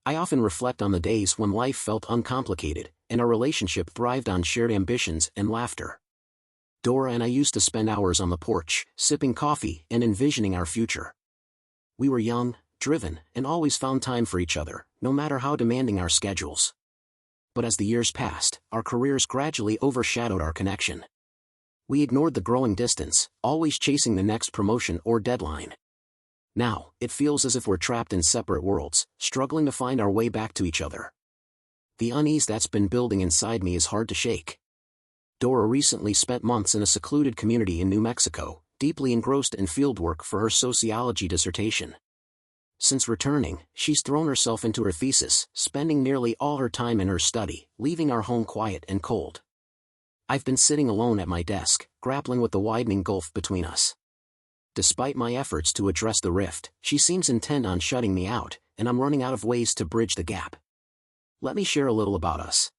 I often reflect on the days when life felt uncomplicated, and our relationship thrived on shared ambitions and laughter. Dora and I used to spend hours on the porch, sipping coffee and envisioning our future. We were young, driven, and always found time for each other, no matter how demanding our schedules. But as the years passed, our careers gradually overshadowed our connection. We ignored the growing distance, always chasing the next promotion or deadline. Now, it feels as if we're trapped in separate worlds, struggling to find our way back to each other. The unease that's been building inside me is hard to shake. Dora recently spent months in a secluded community in New Mexico, deeply engrossed in fieldwork for her sociology dissertation. Since returning, she's thrown herself into her thesis, spending nearly all her time in her study, leaving our home quiet and cold. I've been sitting alone at my desk, grappling with the widening gulf between us. Despite my efforts to address the rift, she seems intent on shutting me out, and I'm running out of ways to bridge the gap. Let me share a little about us.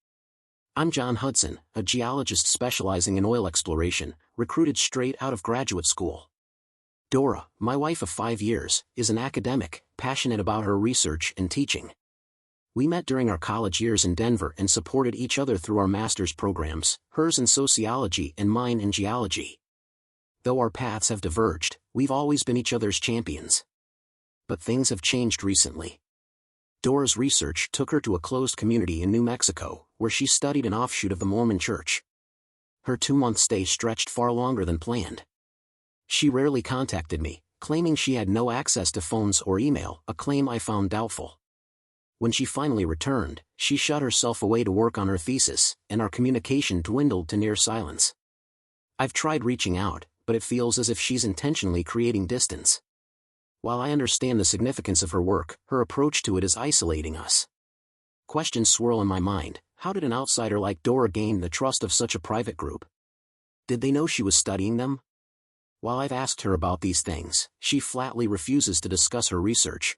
I'm John Hudson, a geologist specializing in oil exploration, recruited straight out of graduate school. Dora, my wife of 5 years, is an academic, passionate about her research and teaching. We met during our college years in Denver and supported each other through our master's programs, hers in sociology and mine in geology. Though our paths have diverged, we've always been each other's champions. But things have changed recently. Dora's research took her to a closed community in New Mexico, where she studied an offshoot of the Mormon Church. Her 2-month stay stretched far longer than planned. She rarely contacted me, claiming she had no access to phones or email, a claim I found doubtful. When she finally returned, she shut herself away to work on her thesis, and our communication dwindled to near silence. I've tried reaching out, but it feels as if she's intentionally creating distance. While I understand the significance of her work, her approach to it is isolating us. Questions swirl in my mind. How did an outsider like Dora gain the trust of such a private group? Did they know she was studying them? While I've asked her about these things, she flatly refuses to discuss her research.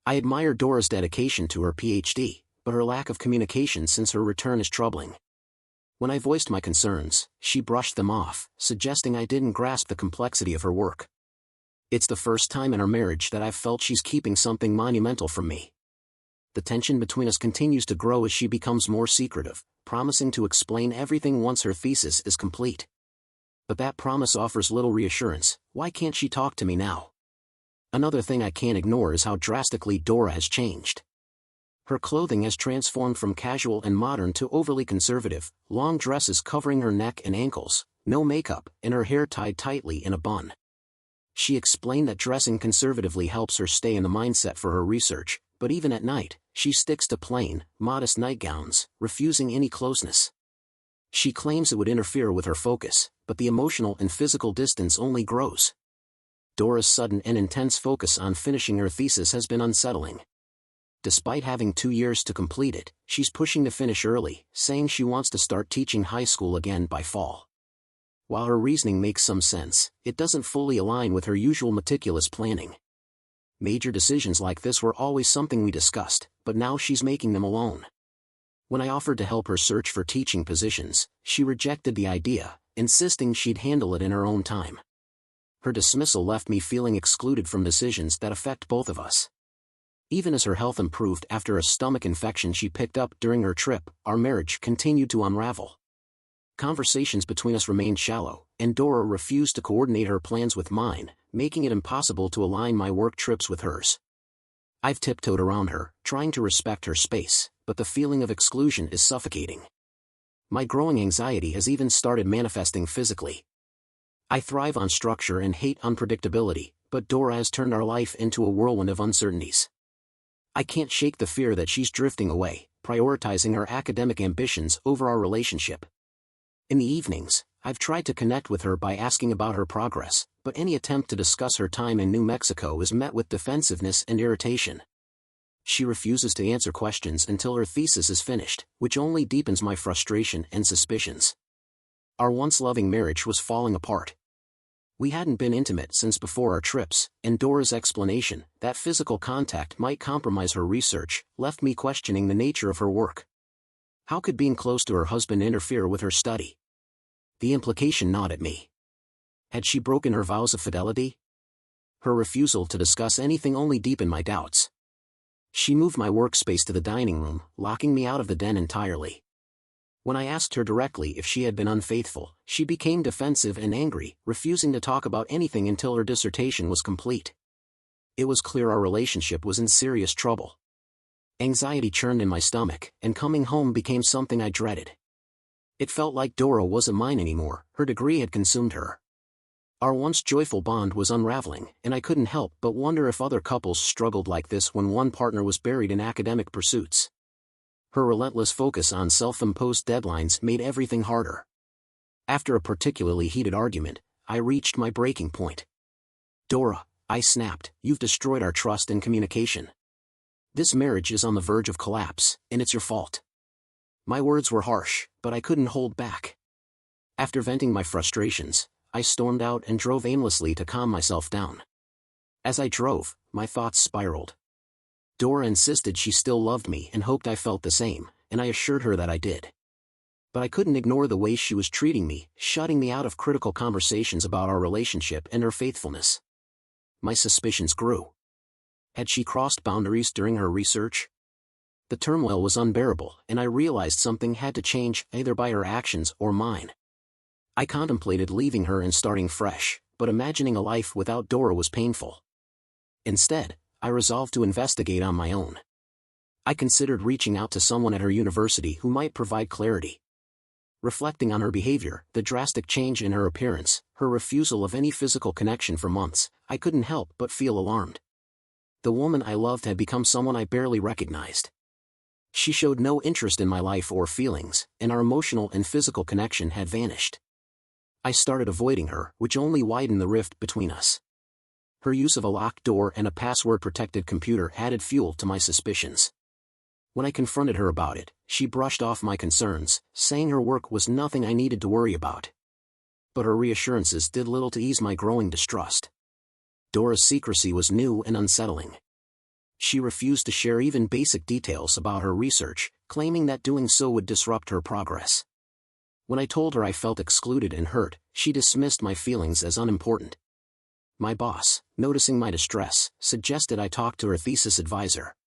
I admire Dora's dedication to her Ph.D., but her lack of communication since her return is troubling. When I voiced my concerns, she brushed them off, suggesting I didn't grasp the complexity of her work. It's the first time in our marriage that I've felt she's keeping something monumental from me. The tension between us continues to grow as she becomes more secretive, promising to explain everything once her thesis is complete. But that promise offers little reassurance. Why can't she talk to me now? Another thing I can't ignore is how drastically Dora has changed. Her clothing has transformed from casual and modern to overly conservative, long dresses covering her neck and ankles, no makeup, and her hair tied tightly in a bun. She explained that dressing conservatively helps her stay in the mindset for her research, but even at night, she sticks to plain, modest nightgowns, refusing any closeness. She claims it would interfere with her focus, but the emotional and physical distance only grows. Dora's sudden and intense focus on finishing her thesis has been unsettling. Despite having 2 years to complete it, she's pushing to finish early, saying she wants to start teaching high school again by fall. While her reasoning makes some sense, it doesn't fully align with her usual meticulous planning. Major decisions like this were always something we discussed, but now she's making them alone. When I offered to help her search for teaching positions, she rejected the idea, insisting she'd handle it in her own time. Her dismissal left me feeling excluded from decisions that affect both of us. Even as her health improved after a stomach infection she picked up during her trip, our marriage continued to unravel. Conversations between us remained shallow, and Dora refused to coordinate her plans with mine, making it impossible to align my work trips with hers. I've tiptoed around her, trying to respect her space, but the feeling of exclusion is suffocating. My growing anxiety has even started manifesting physically. I thrive on structure and hate unpredictability, but Dora has turned our life into a whirlwind of uncertainties. I can't shake the fear that she's drifting away, prioritizing her academic ambitions over our relationship. In the evenings, I've tried to connect with her by asking about her progress, but any attempt to discuss her time in New Mexico is met with defensiveness and irritation. She refuses to answer questions until her thesis is finished, which only deepens my frustration and suspicions. Our once loving marriage was falling apart. We hadn't been intimate since before our trips, and Dora's explanation, that physical contact might compromise her research, left me questioning the nature of her work. How could being close to her husband interfere with her study? The implication gnawed at me. Had she broken her vows of fidelity? Her refusal to discuss anything only deepened my doubts. She moved my workspace to the dining room, locking me out of the den entirely. When I asked her directly if she had been unfaithful, she became defensive and angry, refusing to talk about anything until her dissertation was complete. It was clear our relationship was in serious trouble. Anxiety churned in my stomach, and coming home became something I dreaded. It felt like Dora wasn't mine anymore, her degree had consumed her. Our once joyful bond was unraveling, and I couldn't help but wonder if other couples struggled like this when one partner was buried in academic pursuits. Her relentless focus on self-imposed deadlines made everything harder. After a particularly heated argument, I reached my breaking point. "Dora," I snapped, "you've destroyed our trust and communication. This marriage is on the verge of collapse, and it's your fault." My words were harsh, but I couldn't hold back. After venting my frustrations, I stormed out and drove aimlessly to calm myself down. As I drove, my thoughts spiraled. Dora insisted she still loved me and hoped I felt the same, and I assured her that I did. But I couldn't ignore the way she was treating me, shutting me out of critical conversations about our relationship and her faithfulness. My suspicions grew. Had she crossed boundaries during her research? The turmoil was unbearable, and I realized something had to change, either by her actions or mine. I contemplated leaving her and starting fresh, but imagining a life without Dora was painful. Instead, I resolved to investigate on my own. I considered reaching out to someone at her university who might provide clarity. Reflecting on her behavior, the drastic change in her appearance, her refusal of any physical connection for months, I couldn't help but feel alarmed. The woman I loved had become someone I barely recognized. She showed no interest in my life or feelings, and our emotional and physical connection had vanished. I started avoiding her, which only widened the rift between us. Her use of a locked door and a password-protected computer added fuel to my suspicions. When I confronted her about it, she brushed off my concerns, saying her work was nothing I needed to worry about. But her reassurances did little to ease my growing distrust. Dora's secrecy was new and unsettling. She refused to share even basic details about her research, claiming that doing so would disrupt her progress. When I told her I felt excluded and hurt, she dismissed my feelings as unimportant. My boss, noticing my distress, suggested I talk to her thesis advisor.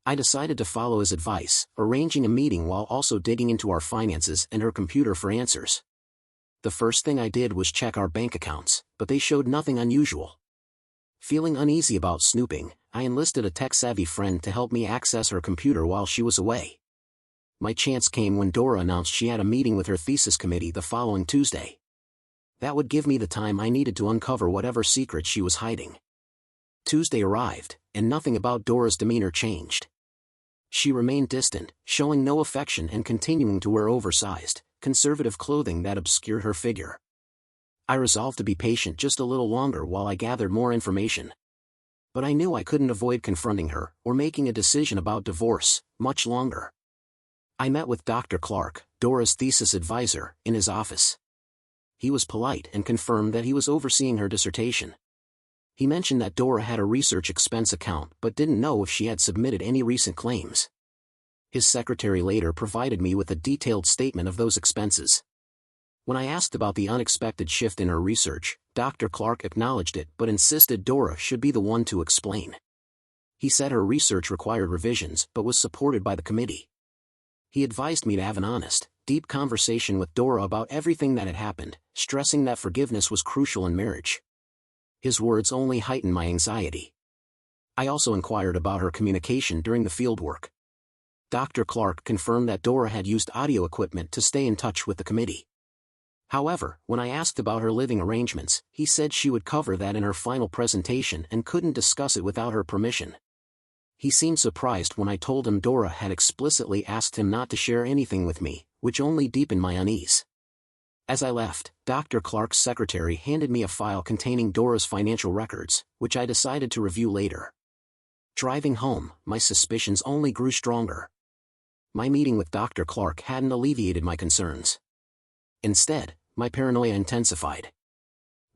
I decided to follow his advice, arranging a meeting while also digging into our finances and her computer for answers. The first thing I did was check our bank accounts, but they showed nothing unusual. Feeling uneasy about snooping, I enlisted a tech-savvy friend to help me access her computer while she was away. My chance came when Dora announced she had a meeting with her thesis committee the following Tuesday. That would give me the time I needed to uncover whatever secret she was hiding. Tuesday arrived, and nothing about Dora's demeanor changed. She remained distant, showing no affection and continuing to wear oversized, conservative clothing that obscured her figure. I resolved to be patient just a little longer while I gathered more information. But I knew I couldn't avoid confronting her, or making a decision about divorce, much longer. I met with Dr. Clark, Dora's thesis advisor, in his office. He was polite and confirmed that he was overseeing her dissertation. He mentioned that Dora had a research expense account but didn't know if she had submitted any recent claims. His secretary later provided me with a detailed statement of those expenses. When I asked about the unexpected shift in her research, Dr. Clark acknowledged it but insisted Dora should be the one to explain. He said her research required revisions but was supported by the committee. He advised me to have an honest, deep conversation with Dora about everything that had happened, stressing that forgiveness was crucial in marriage. His words only heightened my anxiety. I also inquired about her communication during the fieldwork. Dr. Clark confirmed that Dora had used audio equipment to stay in touch with the committee. However, when I asked about her living arrangements, he said she would cover that in her final presentation and couldn't discuss it without her permission. He seemed surprised when I told him Dora had explicitly asked him not to share anything with me, which only deepened my unease. As I left, Dr. Clark's secretary handed me a file containing Dora's financial records, which I decided to review later. Driving home, my suspicions only grew stronger. My meeting with Dr. Clark hadn't alleviated my concerns. Instead, my paranoia intensified.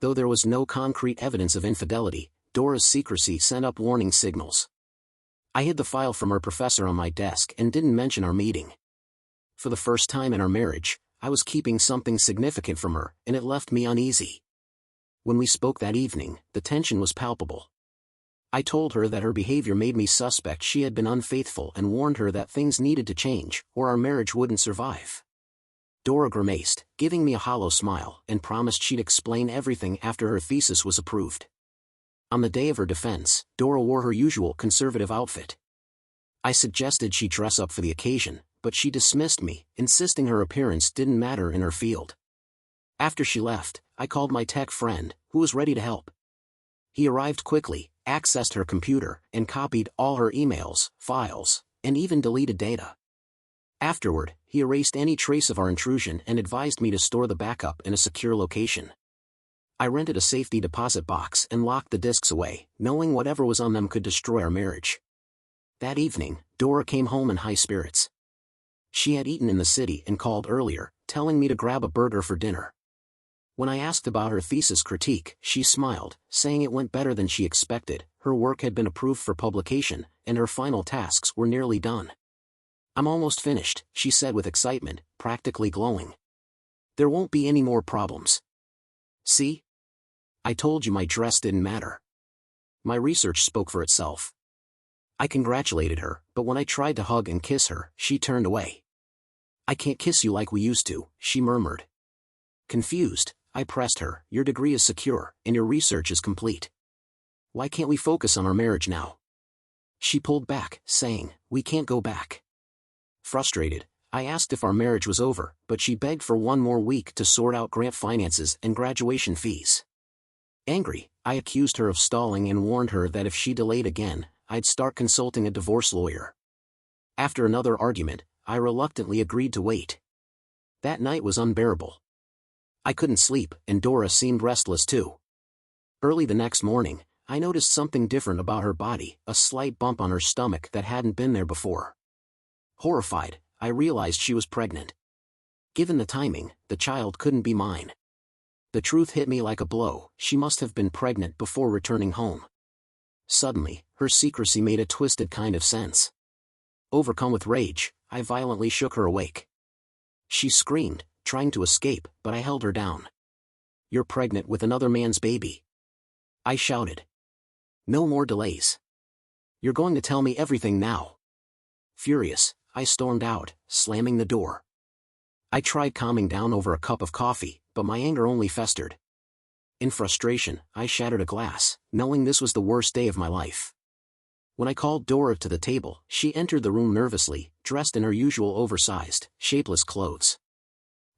Though there was no concrete evidence of infidelity, Dora's secrecy sent up warning signals. I hid the file from her professor on my desk and didn't mention our meeting. For the first time in our marriage, I was keeping something significant from her, and it left me uneasy. When we spoke that evening, the tension was palpable. I told her that her behavior made me suspect she had been unfaithful and warned her that things needed to change, or our marriage wouldn't survive. Dora grimaced, giving me a hollow smile, and promised she'd explain everything after her thesis was approved. On the day of her defense, Dora wore her usual conservative outfit. I suggested she dress up for the occasion, but she dismissed me, insisting her appearance didn't matter in her field. After she left, I called my tech friend, who was ready to help. He arrived quickly, accessed her computer, and copied all her emails, files, and even deleted data. Afterward, he erased any trace of our intrusion and advised me to store the backup in a secure location. I rented a safety deposit box and locked the disks away, knowing whatever was on them could destroy our marriage. That evening, Dora came home in high spirits. She had eaten in the city and called earlier, telling me to grab a burger for dinner. When I asked about her thesis critique, she smiled, saying it went better than she expected, her work had been approved for publication, and her final tasks were nearly done. "I'm almost finished," she said with excitement, practically glowing. "There won't be any more problems. See? I told you my dress didn't matter." My research spoke for itself. I congratulated her, but when I tried to hug and kiss her, she turned away. "I can't kiss you like we used to," she murmured. Confused, I pressed her, "Your degree is secure, and your research is complete. Why can't we focus on our marriage now?" She pulled back, saying, "We can't go back." Frustrated, I asked if our marriage was over, but she begged for one more week to sort out grant finances and graduation fees. Angry, I accused her of stalling and warned her that if she delayed again, I'd start consulting a divorce lawyer. After another argument, I reluctantly agreed to wait. That night was unbearable. I couldn't sleep, and Dora seemed restless too. Early the next morning, I noticed something different about her body, a slight bump on her stomach that hadn't been there before. Horrified, I realized she was pregnant. Given the timing, the child couldn't be mine. The truth hit me like a blow, she must have been pregnant before returning home. Suddenly, her secrecy made a twisted kind of sense. Overcome with rage, I violently shook her awake. She screamed, trying to escape, but I held her down. "You're pregnant with another man's baby," I shouted. "No more delays. You're going to tell me everything now." Furious, I stormed out, slamming the door. I tried calming down over a cup of coffee, but my anger only festered. In frustration, I shattered a glass, knowing this was the worst day of my life. When I called Dora to the table, she entered the room nervously, dressed in her usual oversized, shapeless clothes.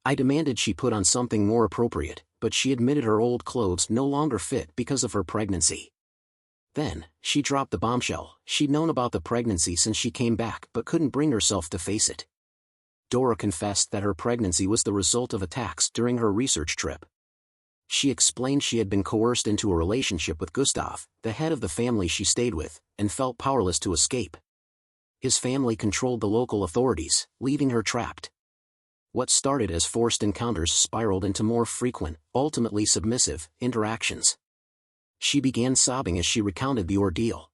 I demanded she put on something more appropriate, but she admitted her old clothes no longer fit because of her pregnancy. Then, she dropped the bombshell. She'd known about the pregnancy since she came back but couldn't bring herself to face it. Dora confessed that her pregnancy was the result of attacks during her research trip. She explained she had been coerced into a relationship with Gustav, the head of the family she stayed with, and felt powerless to escape. His family controlled the local authorities, leaving her trapped. What started as forced encounters spiraled into more frequent, ultimately submissive, interactions. She began sobbing as she recounted the ordeal.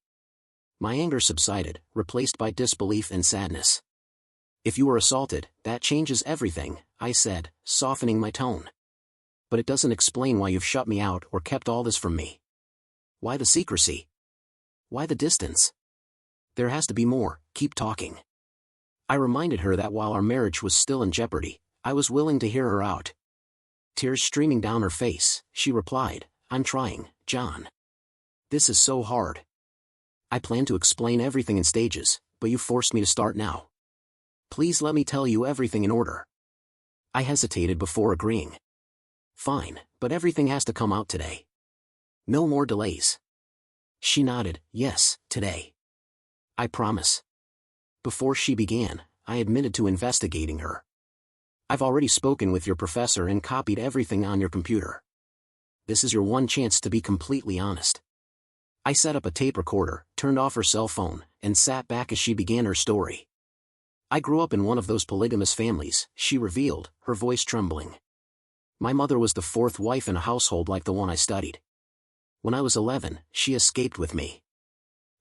My anger subsided, replaced by disbelief and sadness. "If you were assaulted, that changes everything," I said, softening my tone. "But it doesn't explain why you've shut me out or kept all this from me. Why the secrecy? Why the distance? There has to be more, keep talking." I reminded her that while our marriage was still in jeopardy, I was willing to hear her out. Tears streaming down her face, she replied, "I'm trying, John. This is so hard. I plan to explain everything in stages, but you forced me to start now. Please let me tell you everything in order." I hesitated before agreeing. "Fine, but everything has to come out today. No more delays." She nodded, "Yes, today. I promise." Before she began, I admitted to investigating her. "I've already spoken with your professor and copied everything on your computer. This is your one chance to be completely honest." I set up a tape recorder, turned off her cell phone, and sat back as she began her story. "I grew up in one of those polygamous families," she revealed, her voice trembling. "My mother was the fourth wife in a household like the one I studied. When I was 11, she escaped with me.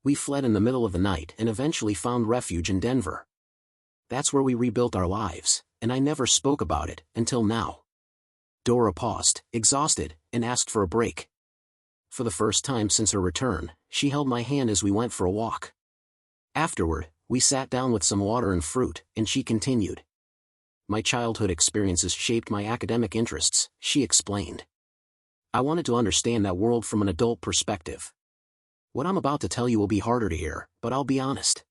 We fled in the middle of the night and eventually found refuge in Denver. That's where we rebuilt our lives, and I never spoke about it until now." Dora paused, exhausted, and asked for a break. For the first time since her return, she held my hand as we went for a walk. Afterward, we sat down with some water and fruit, and she continued. My childhood experiences shaped my academic interests, she explained. I wanted to understand that world from an adult perspective. What I'm about to tell you will be harder to hear, but I'll be honest.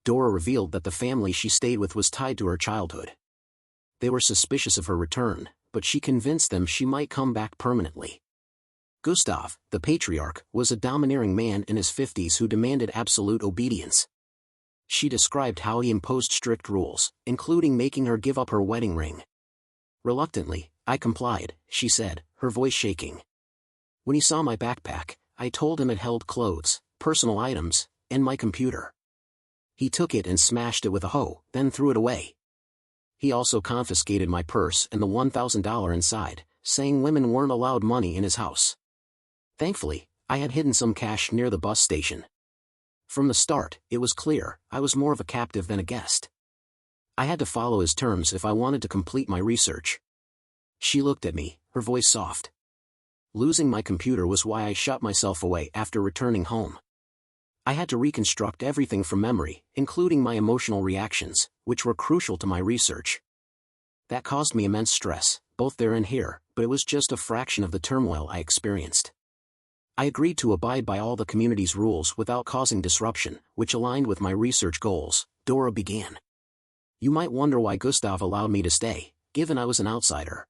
Dora revealed that the family she stayed with was tied to her childhood. They were suspicious of her return, but she convinced them she might come back permanently. Gustav, the patriarch, was a domineering man in his 50s who demanded absolute obedience. She described how he imposed strict rules, including making her give up her wedding ring. Reluctantly, I complied, she said, her voice shaking. When he saw my backpack, I told him it held clothes, personal items, and my computer. He took it and smashed it with a hoe, then threw it away. He also confiscated my purse and the $1,000 inside, saying women weren't allowed money in his house. Thankfully, I had hidden some cash near the bus station. From the start, it was clear, I was more of a captive than a guest. I had to follow his terms if I wanted to complete my research. She looked at me, her voice soft. Losing my computer was why I shut myself away after returning home. I had to reconstruct everything from memory, including my emotional reactions, which were crucial to my research. That caused me immense stress, both there and here, but it was just a fraction of the turmoil I experienced. I agreed to abide by all the community's rules without causing disruption, which aligned with my research goals. Dora began. You might wonder why Gustav allowed me to stay, given I was an outsider.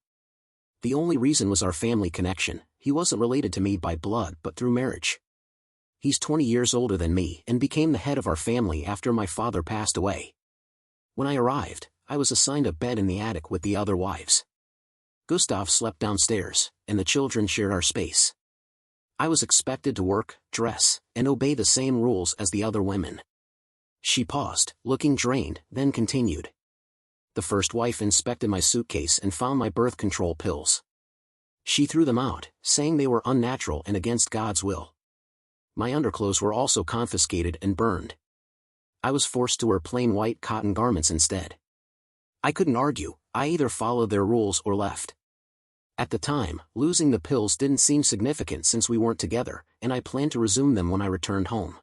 The only reason was our family connection. He wasn't related to me by blood but through marriage. He's 20 years older than me and became the head of our family after my father passed away. When I arrived, I was assigned a bed in the attic with the other wives. Gustav slept downstairs, and the children shared our space. I was expected to work, dress, and obey the same rules as the other women. She paused, looking drained, then continued. The first wife inspected my suitcase and found my birth control pills. She threw them out, saying they were unnatural and against God's will. My underclothes were also confiscated and burned. I was forced to wear plain white cotton garments instead. I couldn't argue, I either followed their rules or left. At the time, losing the pills didn't seem significant since we weren't together, and I planned to resume them when I returned home.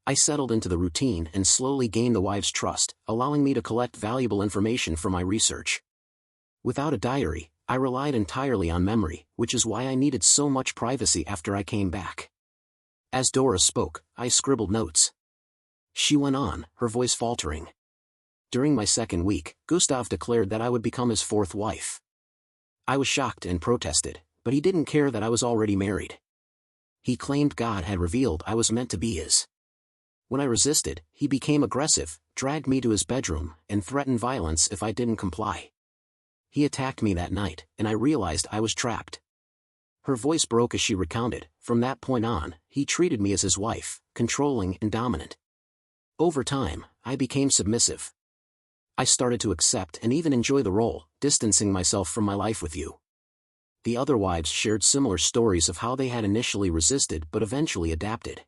I settled into the routine and slowly gained the wives' trust, allowing me to collect valuable information for my research. Without a diary, I relied entirely on memory, which is why I needed so much privacy after I came back. As Dora spoke, I scribbled notes. She went on, her voice faltering. During my second week, Gustav declared that I would become his fourth wife. I was shocked and protested, but he didn't care that I was already married. He claimed God had revealed I was meant to be his. When I resisted, he became aggressive, dragged me to his bedroom, and threatened violence if I didn't comply. He attacked me that night, and I realized I was trapped. Her voice broke as she recounted. From that point on, he treated me as his wife, controlling and dominant. Over time, I became submissive. I started to accept and even enjoy the role, distancing myself from my life with you. The other wives shared similar stories of how they had initially resisted but eventually adapted.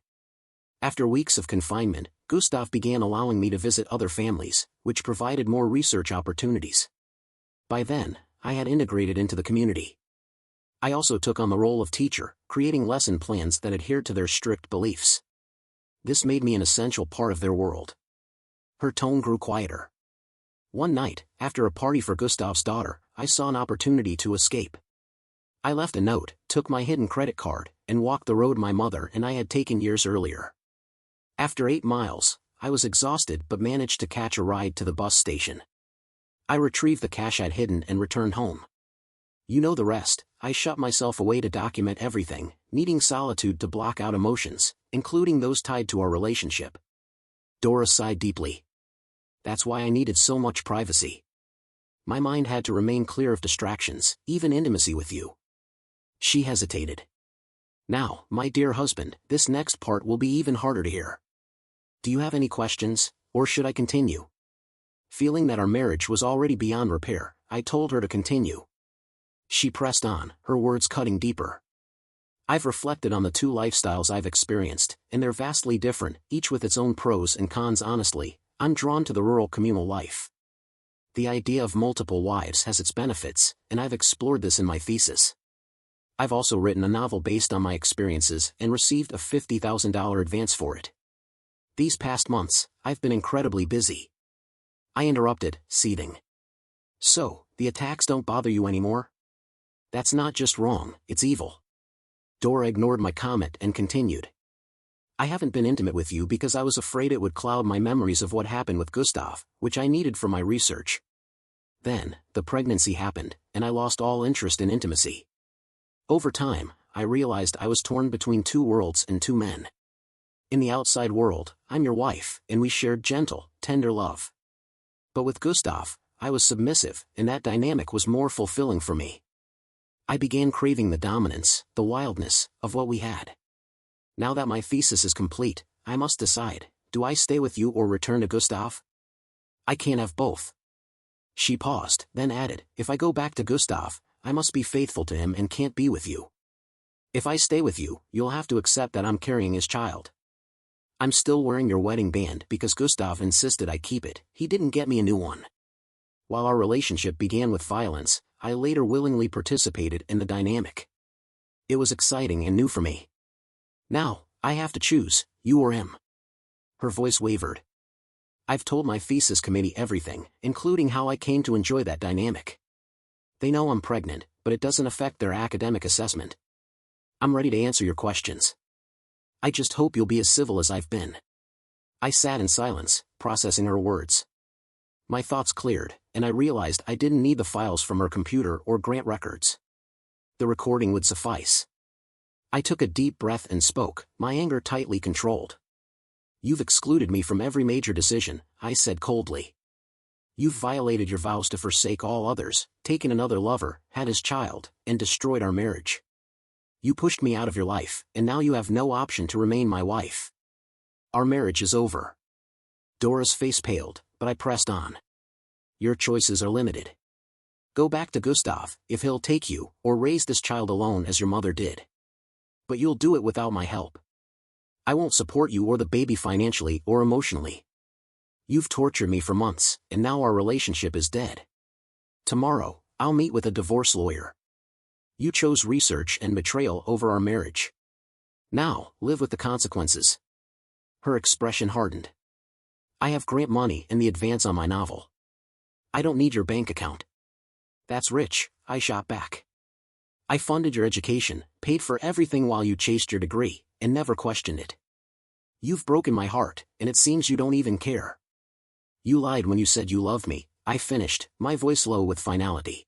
After weeks of confinement, Gustav began allowing me to visit other families, which provided more research opportunities. By then, I had integrated into the community. I also took on the role of teacher, creating lesson plans that adhered to their strict beliefs. This made me an essential part of their world. Her tone grew quieter. One night, after a party for Gustav's daughter, I saw an opportunity to escape. I left a note, took my hidden credit card, and walked the road my mother and I had taken years earlier. After 8 miles, I was exhausted but managed to catch a ride to the bus station. I retrieved the cash I'd hidden and returned home. You know the rest. I shut myself away to document everything, needing solitude to block out emotions, including those tied to our relationship. Dora sighed deeply. That's why I needed so much privacy. My mind had to remain clear of distractions, even intimacy with you. She hesitated. Now, my dear husband, this next part will be even harder to hear. Do you have any questions, or should I continue? Feeling that our marriage was already beyond repair, I told her to continue. She pressed on, her words cutting deeper. I've reflected on the two lifestyles I've experienced, and they're vastly different, each with its own pros and cons. Honestly, I'm drawn to the rural communal life. The idea of multiple wives has its benefits, and I've explored this in my thesis. I've also written a novel based on my experiences and received a $50,000 advance for it. These past months, I've been incredibly busy. I interrupted, seething. So, the attacks don't bother you anymore? That's not just wrong, it's evil. Dora ignored my comment and continued. I haven't been intimate with you because I was afraid it would cloud my memories of what happened with Gustav, which I needed for my research. Then, the pregnancy happened, and I lost all interest in intimacy. Over time, I realized I was torn between two worlds and two men. In the outside world, I'm your wife, and we shared gentle, tender love. But with Gustav, I was submissive, and that dynamic was more fulfilling for me. I began craving the dominance, the wildness, of what we had. Now that my thesis is complete, I must decide, do I stay with you or return to Gustav? I can't have both. She paused, then added, if I go back to Gustav, I must be faithful to him and can't be with you. If I stay with you, you'll have to accept that I'm carrying his child. I'm still wearing your wedding band because Gustav insisted I keep it, he didn't get me a new one. While our relationship began with violence, I later willingly participated in the dynamic. It was exciting and new for me. Now, I have to choose, you or him. Her voice wavered. I've told my thesis committee everything, including how I came to enjoy that dynamic. They know I'm pregnant, but it doesn't affect their academic assessment. I'm ready to answer your questions. I just hope you'll be as civil as I've been. I sat in silence, processing her words. My thoughts cleared, and I realized I didn't need the files from her computer or grant records. The recording would suffice. I took a deep breath and spoke, my anger tightly controlled. You've excluded me from every major decision, I said coldly. You've violated your vows to forsake all others, taken another lover, had his child, and destroyed our marriage. You pushed me out of your life, and now you have no option to remain my wife. Our marriage is over. Dora's face paled, but I pressed on. Your choices are limited. Go back to Gustav, if he'll take you, or raise this child alone as your mother did. But you'll do it without my help. I won't support you or the baby financially or emotionally. You've tortured me for months, and now our relationship is dead. Tomorrow, I'll meet with a divorce lawyer. You chose research and betrayal over our marriage. Now, live with the consequences. Her expression hardened. I have grant money and the advance on my novel. I don't need your bank account. That's rich, I shot back. I funded your education, paid for everything while you chased your degree, and never questioned it. You've broken my heart, and it seems you don't even care. You lied when you said you loved me, I finished, my voice low with finality.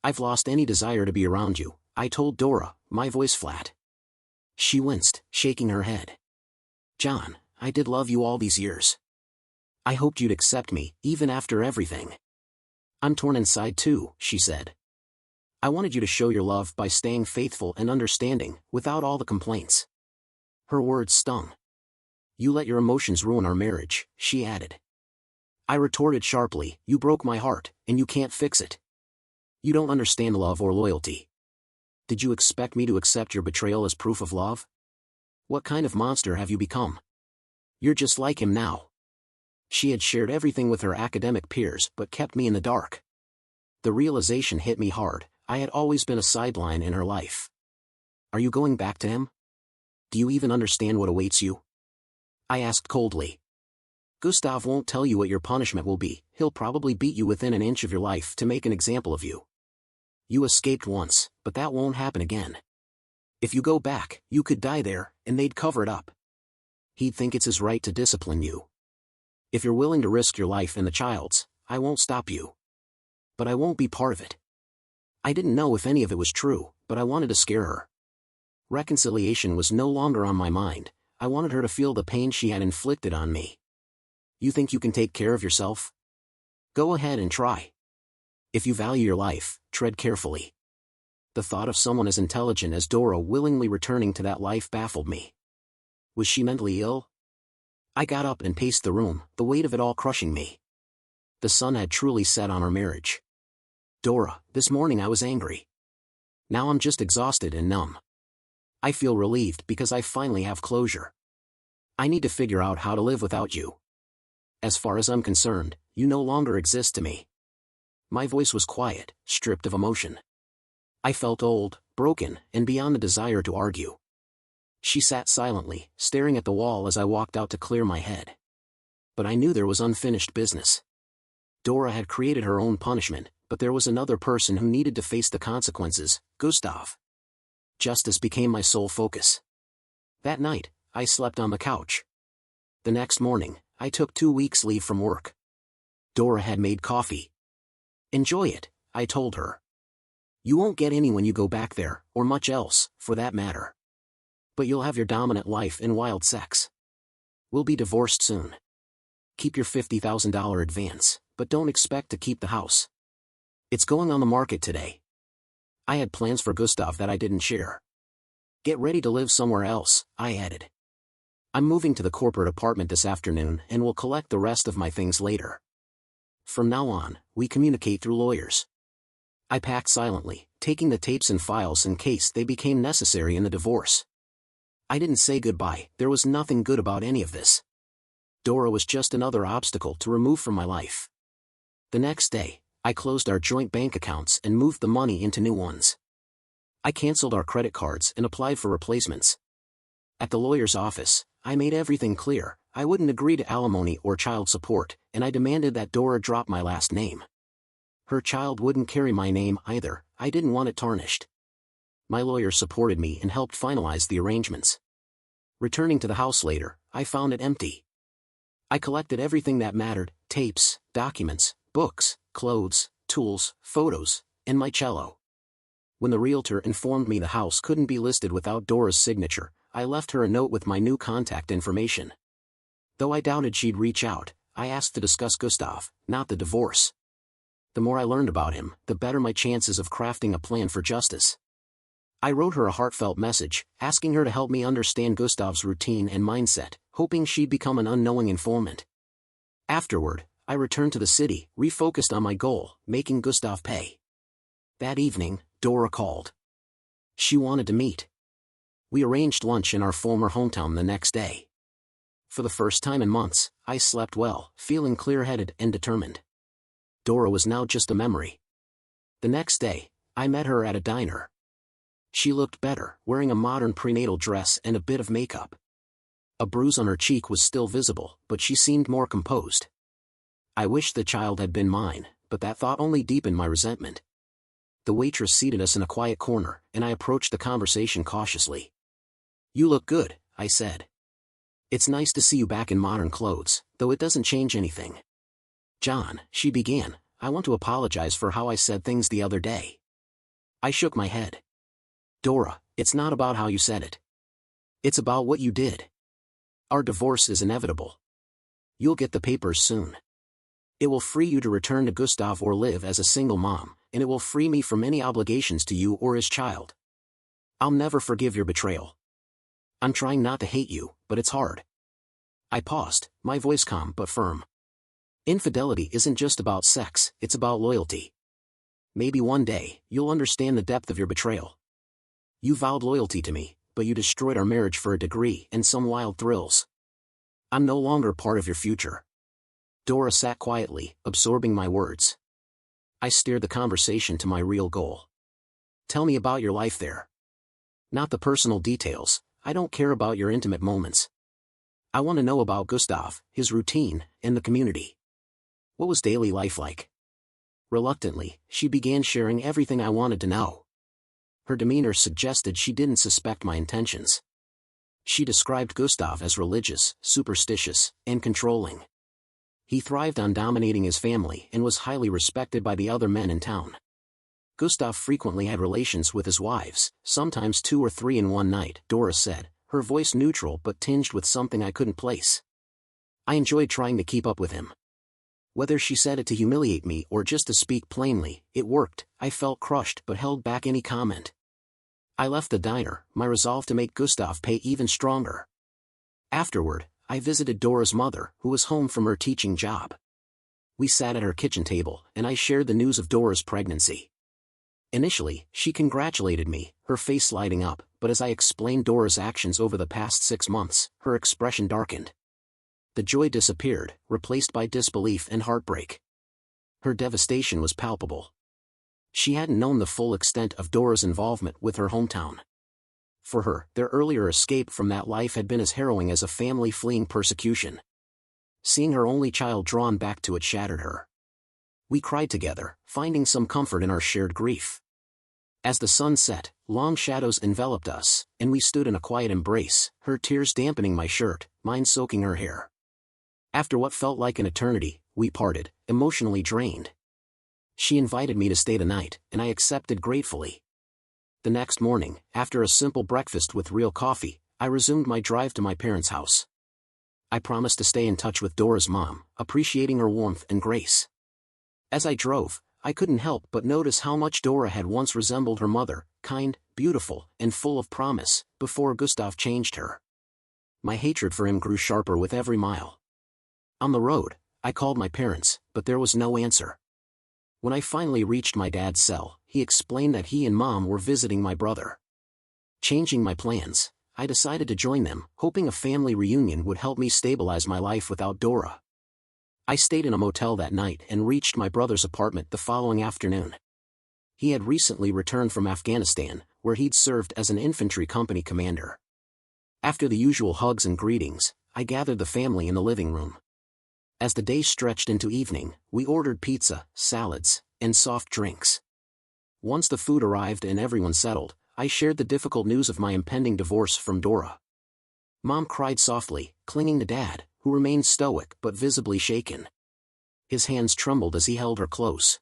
I've lost any desire to be around you, I told Dora, my voice flat. She winced, shaking her head. John, I did love you all these years. I hoped you'd accept me, even after everything. I'm torn inside too, she said. I wanted you to show your love by staying faithful and understanding, without all the complaints. Her words stung. You let your emotions ruin our marriage, she added. I retorted sharply, you broke my heart, and you can't fix it. You don't understand love or loyalty. Did you expect me to accept your betrayal as proof of love? What kind of monster have you become? You're just like him now. She had shared everything with her academic peers but kept me in the dark. The realization hit me hard, I had always been a sideline in her life. Are you going back to him? Do you even understand what awaits you? I asked coldly. Gustav won't tell you what your punishment will be, he'll probably beat you within an inch of your life to make an example of you. You escaped once, but that won't happen again. If you go back, you could die there, and they'd cover it up. He'd think it's his right to discipline you. If you're willing to risk your life and the child's, I won't stop you. But I won't be part of it. I didn't know if any of it was true, but I wanted to scare her. Reconciliation was no longer on my mind, I wanted her to feel the pain she had inflicted on me. You think you can take care of yourself? Go ahead and try. If you value your life, tread carefully. The thought of someone as intelligent as Dora willingly returning to that life baffled me. Was she mentally ill? I got up and paced the room, the weight of it all crushing me. The sun had truly set on our marriage. Dora, this morning I was angry. Now I'm just exhausted and numb. I feel relieved because I finally have closure. I need to figure out how to live without you. As far as I'm concerned, you no longer exist to me. My voice was quiet, stripped of emotion. I felt old, broken, and beyond the desire to argue. She sat silently, staring at the wall as I walked out to clear my head. But I knew there was unfinished business. Dora had created her own punishment, but there was another person who needed to face the consequences, Gustav. Justice became my sole focus. That night, I slept on the couch. The next morning, I took 2 weeks leave from work. Dora had made coffee. "Enjoy it," I told her. "You won't get any when you go back there, or much else, for that matter. But you'll have your dominant life and wild sex. We'll be divorced soon. Keep your $50,000 advance, but don't expect to keep the house. It's going on the market today." I had plans for Gustav that I didn't share. "Get ready to live somewhere else," I added. "I'm moving to the corporate apartment this afternoon and will collect the rest of my things later. From now on, we communicate through lawyers." I packed silently, taking the tapes and files in case they became necessary in the divorce. I didn't say goodbye. There was nothing good about any of this. Dora was just another obstacle to remove from my life. The next day, I closed our joint bank accounts and moved the money into new ones. I canceled our credit cards and applied for replacements. At the lawyer's office, I made everything clear. I wouldn't agree to alimony or child support, and I demanded that Dora drop my last name. Her child wouldn't carry my name either. I didn't want it tarnished. My lawyer supported me and helped finalize the arrangements. Returning to the house later, I found it empty. I collected everything that mattered: tapes, documents, books, clothes, tools, photos, and my cello. When the realtor informed me the house couldn't be listed without Dora's signature, I left her a note with my new contact information. Though I doubted she'd reach out, I asked to discuss Gustav, not the divorce. The more I learned about him, the better my chances of crafting a plan for justice. I wrote her a heartfelt message, asking her to help me understand Gustav's routine and mindset, hoping she'd become an unknowing informant. Afterward, I returned to the city, refocused on my goal: making Gustav pay. That evening, Dora called. She wanted to meet. We arranged lunch in our former hometown the next day. For the first time in months, I slept well, feeling clear-headed and determined. Dora was now just a memory. The next day, I met her at a diner. She looked better, wearing a modern prenatal dress and a bit of makeup. A bruise on her cheek was still visible, but she seemed more composed. I wished the child had been mine, but that thought only deepened my resentment. The waitress seated us in a quiet corner, and I approached the conversation cautiously. "You look good," I said. "It's nice to see you back in modern clothes, though it doesn't change anything." "John," she began, "I want to apologize for how I said things the other day." I shook my head. "Dora, it's not about how you said it. It's about what you did. Our divorce is inevitable. You'll get the papers soon. It will free you to return to Gustav or live as a single mom, and it will free me from any obligations to you or his child. I'll never forgive your betrayal. I'm trying not to hate you, but it's hard." I paused, my voice calm but firm. "Infidelity isn't just about sex, it's about loyalty. Maybe one day, you'll understand the depth of your betrayal. You vowed loyalty to me, but you destroyed our marriage for a degree and some wild thrills. I'm no longer part of your future." Dora sat quietly, absorbing my words. I steered the conversation to my real goal. "Tell me about your life there. Not the personal details. I don't care about your intimate moments. I want to know about Gustav, his routine, and the community. What was daily life like?" Reluctantly, she began sharing everything I wanted to know. Her demeanor suggested she didn't suspect my intentions. She described Gustav as religious, superstitious, and controlling. He thrived on dominating his family and was highly respected by the other men in town. Gustav frequently had relations with his wives, sometimes 2 or 3 in one night, Dora said, her voice neutral but tinged with something I couldn't place. I enjoyed trying to keep up with him. Whether she said it to humiliate me or just to speak plainly, it worked. I felt crushed but held back any comment. I left the diner, my resolve to make Gustav pay even stronger. Afterward, I visited Dora's mother, who was home from her teaching job. We sat at her kitchen table, and I shared the news of Dora's pregnancy. Initially, she congratulated me, her face lighting up, but as I explained Dora's actions over the past 6 months, her expression darkened. The joy disappeared, replaced by disbelief and heartbreak. Her devastation was palpable. She hadn't known the full extent of Dora's involvement with her hometown. For her, their earlier escape from that life had been as harrowing as a family fleeing persecution. Seeing her only child drawn back to it shattered her. We cried together, finding some comfort in our shared grief. As the sun set, long shadows enveloped us, and we stood in a quiet embrace, her tears dampening my shirt, mine soaking her hair. After what felt like an eternity, we parted, emotionally drained. She invited me to stay the night, and I accepted gratefully. The next morning, after a simple breakfast with real coffee, I resumed my drive to my parents' house. I promised to stay in touch with Dora's mom, appreciating her warmth and grace. As I drove, I couldn't help but notice how much Dora had once resembled her mother, kind, beautiful, and full of promise, before Gustav changed her. My hatred for him grew sharper with every mile. On the road, I called my parents, but there was no answer. When I finally reached my dad's cell, he explained that he and Mom were visiting my brother. Changing my plans, I decided to join them, hoping a family reunion would help me stabilize my life without Dora. I stayed in a motel that night and reached my brother's apartment the following afternoon. He had recently returned from Afghanistan, where he'd served as an infantry company commander. After the usual hugs and greetings, I gathered the family in the living room. As the day stretched into evening, we ordered pizza, salads, and soft drinks. Once the food arrived and everyone settled, I shared the difficult news of my impending divorce from Dora. Mom cried softly, clinging to Dad, who remained stoic but visibly shaken. His hands trembled as he held her close.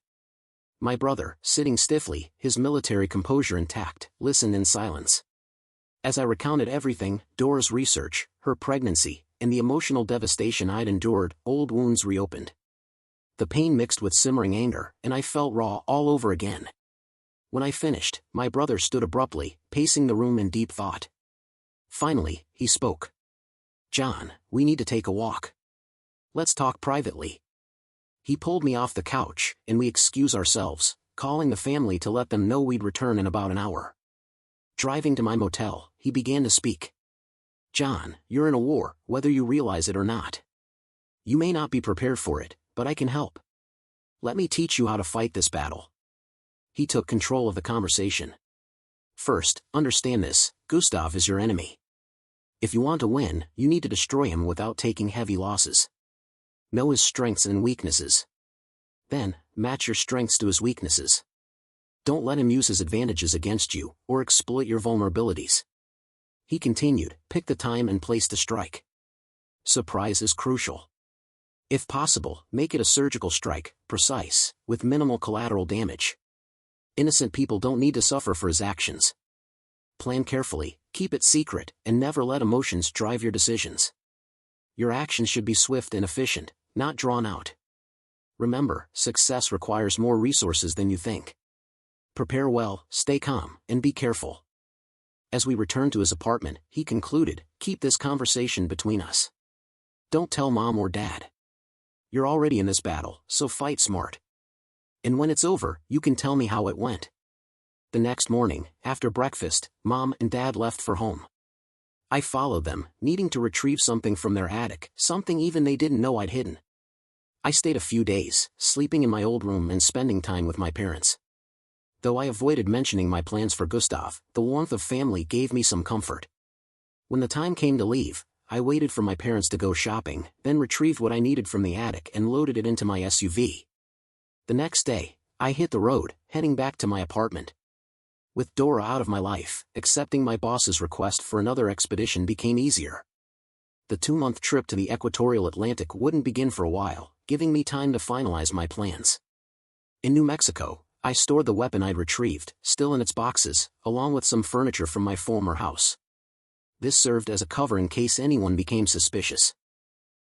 My brother, sitting stiffly, his military composure intact, listened in silence. As I recounted everything, Dora's research, her pregnancy, and the emotional devastation I'd endured, old wounds reopened. The pain mixed with simmering anger, and I felt raw all over again. When I finished, my brother stood abruptly, pacing the room in deep thought. Finally, he spoke. "John, we need to take a walk. Let's talk privately." He pulled me off the couch, and we excused ourselves, calling the family to let them know we'd return in about an hour. Driving to my motel, he began to speak. "John, you're in a war, whether you realize it or not. You may not be prepared for it, but I can help. Let me teach you how to fight this battle." He took control of the conversation. "First, understand this, Gustav is your enemy. If you want to win, you need to destroy him without taking heavy losses. Know his strengths and weaknesses. Then, match your strengths to his weaknesses. Don't let him use his advantages against you, or exploit your vulnerabilities." He continued, "Pick the time and place to strike. Surprise is crucial. If possible, make it a surgical strike, precise, with minimal collateral damage. Innocent people don't need to suffer for his actions. Plan carefully, keep it secret, and never let emotions drive your decisions. Your actions should be swift and efficient, not drawn out. Remember, success requires more resources than you think. Prepare well, stay calm, and be careful." As we returned to his apartment, he concluded, "Keep this conversation between us. Don't tell Mom or Dad. You're already in this battle, so fight smart. And when it's over, you can tell me how it went." The next morning, after breakfast, Mom and Dad left for home. I followed them, needing to retrieve something from their attic, something even they didn't know I'd hidden. I stayed a few days, sleeping in my old room and spending time with my parents. Though I avoided mentioning my plans for Gustav, the warmth of family gave me some comfort. When the time came to leave, I waited for my parents to go shopping, then retrieved what I needed from the attic and loaded it into my SUV. The next day, I hit the road, heading back to my apartment. With Dora out of my life, accepting my boss's request for another expedition became easier. The 2-month trip to the equatorial Atlantic wouldn't begin for a while, giving me time to finalize my plans. In New Mexico, I stored the weapon I'd retrieved, still in its boxes, along with some furniture from my former house. This served as a cover in case anyone became suspicious.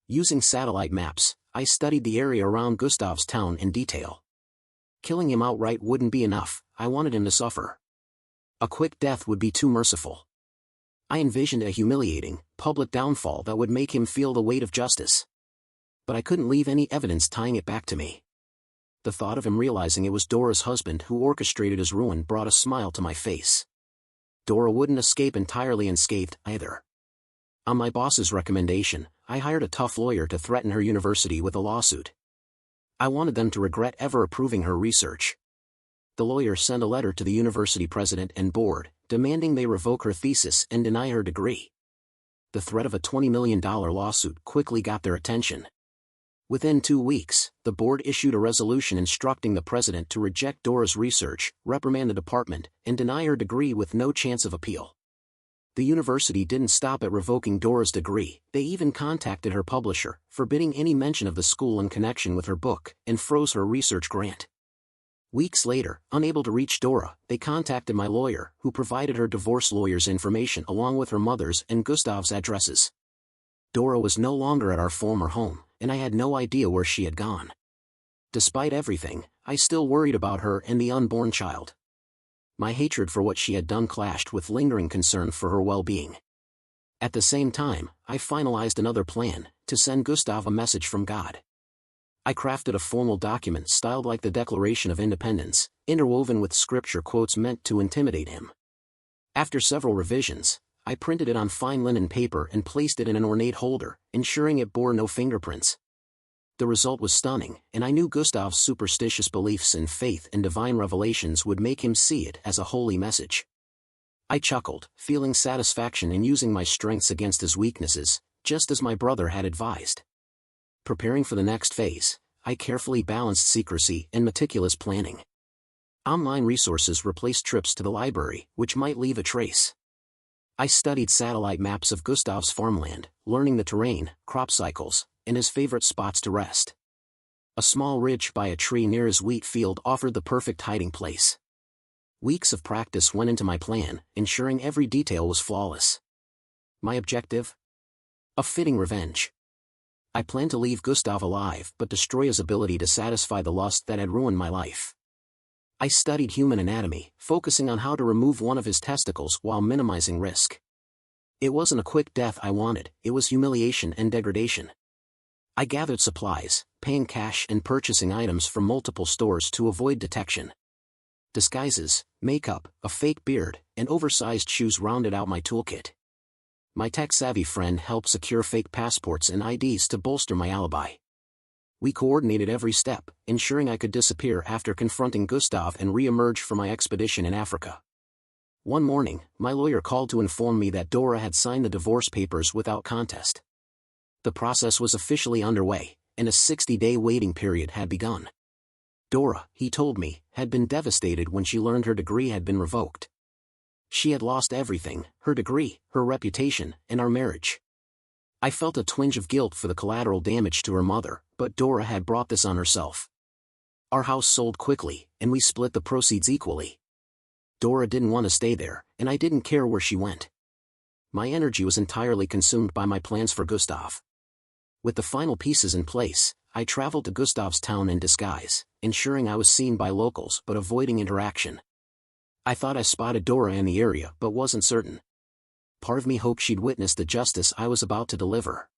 Using satellite maps, I studied the area around Gustav's town in detail. Killing him outright wouldn't be enough, I wanted him to suffer. A quick death would be too merciful. I envisioned a humiliating, public downfall that would make him feel the weight of justice. But I couldn't leave any evidence tying it back to me. The thought of him realizing it was Dora's husband who orchestrated his ruin brought a smile to my face. Dora wouldn't escape entirely unscathed, either. On my boss's recommendation, I hired a tough lawyer to threaten her university with a lawsuit. I wanted them to regret ever approving her research. the lawyer sent a letter to the university president and board, demanding they revoke her thesis and deny her degree. The threat of a $20 million lawsuit quickly got their attention. Within 2 weeks, the board issued a resolution instructing the president to reject Dora's research, reprimand the department, and deny her degree with no chance of appeal. The university didn't stop at revoking Dora's degree, they even contacted her publisher, forbidding any mention of the school in connection with her book, and froze her research grant. Weeks later, unable to reach Dora, they contacted my lawyer, who provided her divorce lawyer's information along with her mother's and Gustav's addresses. Dora was no longer at our former home, and I had no idea where she had gone. Despite everything, I still worried about her and the unborn child. My hatred for what she had done clashed with lingering concern for her well-being. At the same time, I finalized another plan, to send Gustav a message from God. I crafted a formal document styled like the Declaration of Independence, interwoven with scripture quotes meant to intimidate him. After several revisions, I printed it on fine linen paper and placed it in an ornate holder, ensuring it bore no fingerprints. The result was stunning, and I knew Gustav's superstitious beliefs in faith and divine revelations would make him see it as a holy message. I chuckled, feeling satisfaction in using my strengths against his weaknesses, just as my brother had advised. Preparing for the next phase, I carefully balanced secrecy and meticulous planning. Online resources replaced trips to the library, which might leave a trace. I studied satellite maps of Gustav's farmland, learning the terrain, crop cycles, and his favorite spots to rest. A small ridge by a tree near his wheat field offered the perfect hiding place. Weeks of practice went into my plan, ensuring every detail was flawless. My objective? A fitting revenge. I planned to leave Gustav alive but destroy his ability to satisfy the lust that had ruined my life. I studied human anatomy, focusing on how to remove one of his testicles while minimizing risk. It wasn't a quick death I wanted, it was humiliation and degradation. I gathered supplies, paying cash and purchasing items from multiple stores to avoid detection. Disguises, makeup, a fake beard, and oversized shoes rounded out my toolkit. My tech-savvy friend helped secure fake passports and IDs to bolster my alibi. We coordinated every step, ensuring I could disappear after confronting Gustav and re-emerge from my expedition in Africa. One morning, my lawyer called to inform me that Dora had signed the divorce papers without contest. The process was officially underway, and a 60-day waiting period had begun. Dora, he told me, had been devastated when she learned her degree had been revoked. She had lost everything, her degree, her reputation, and our marriage. I felt a twinge of guilt for the collateral damage to her mother, but Dora had brought this on herself. Our house sold quickly, and we split the proceeds equally. Dora didn't want to stay there, and I didn't care where she went. My energy was entirely consumed by my plans for Gustav. With the final pieces in place, I traveled to Gustav's town in disguise, ensuring I was seen by locals but avoiding interaction. I thought I spotted Dora in the area but wasn't certain. Part of me hoped she'd witness the justice I was about to deliver.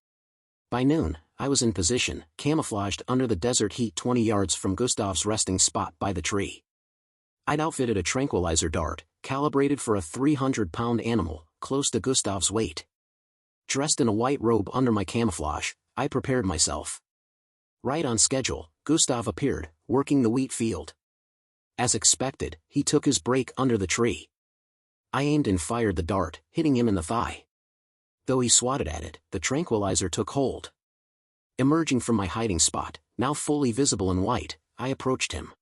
By noon, I was in position, camouflaged under the desert heat 20 yards from Gustav's resting spot by the tree. I'd outfitted a tranquilizer dart, calibrated for a 300-pound animal, close to Gustav's weight. Dressed in a white robe under my camouflage, I prepared myself. Right on schedule, Gustav appeared, working the wheat field. As expected, he took his break under the tree. I aimed and fired the dart, hitting him in the thigh. Though he swatted at it, the tranquilizer took hold. Emerging from my hiding spot, now fully visible in white, I approached him.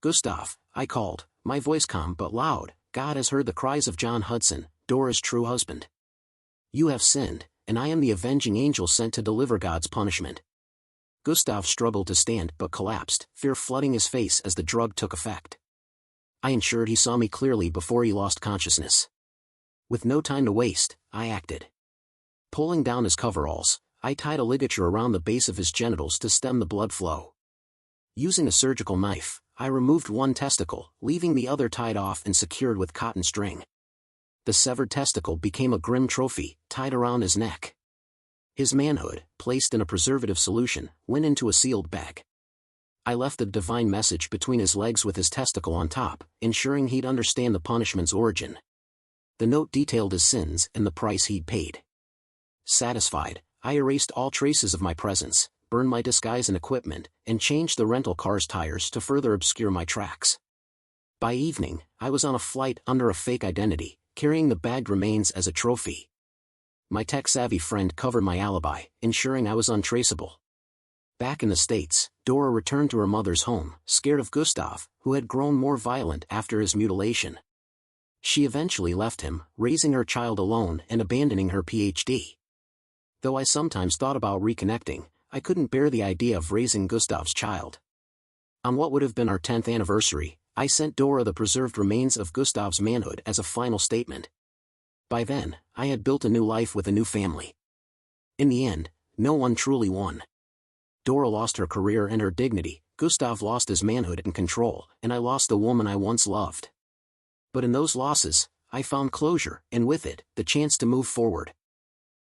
"Gustav," I called, my voice calm but loud, "God has heard the cries of John Hudson, Dora's true husband. You have sinned, and I am the avenging angel sent to deliver God's punishment." Gustav struggled to stand but collapsed, fear flooding his face as the drug took effect. I ensured he saw me clearly before he lost consciousness. With no time to waste, I acted. Pulling down his coveralls, I tied a ligature around the base of his genitals to stem the blood flow. Using a surgical knife, I removed one testicle, leaving the other tied off and secured with cotton string. The severed testicle became a grim trophy, tied around his neck. His manhood, placed in a preservative solution, went into a sealed bag. I left the divine message between his legs with his testicle on top, ensuring he'd understand the punishment's origin. The note detailed his sins and the price he'd paid. Satisfied, I erased all traces of my presence, burned my disguise and equipment, and changed the rental car's tires to further obscure my tracks. By evening, I was on a flight under a fake identity, carrying the bagged remains as a trophy. My tech-savvy friend covered my alibi, ensuring I was untraceable. Back in the States, Dora returned to her mother's home, scared of Gustav, who had grown more violent after his mutilation. She eventually left him, raising her child alone and abandoning her Ph.D. Though I sometimes thought about reconnecting, I couldn't bear the idea of raising Gustav's child. On what would have been our 10th anniversary, I sent Dora the preserved remains of Gustav's manhood as a final statement. By then, I had built a new life with a new family. In the end, no one truly won. Dora lost her career and her dignity, Gustav lost his manhood and control, and I lost the woman I once loved. But in those losses, I found closure, and with it, the chance to move forward.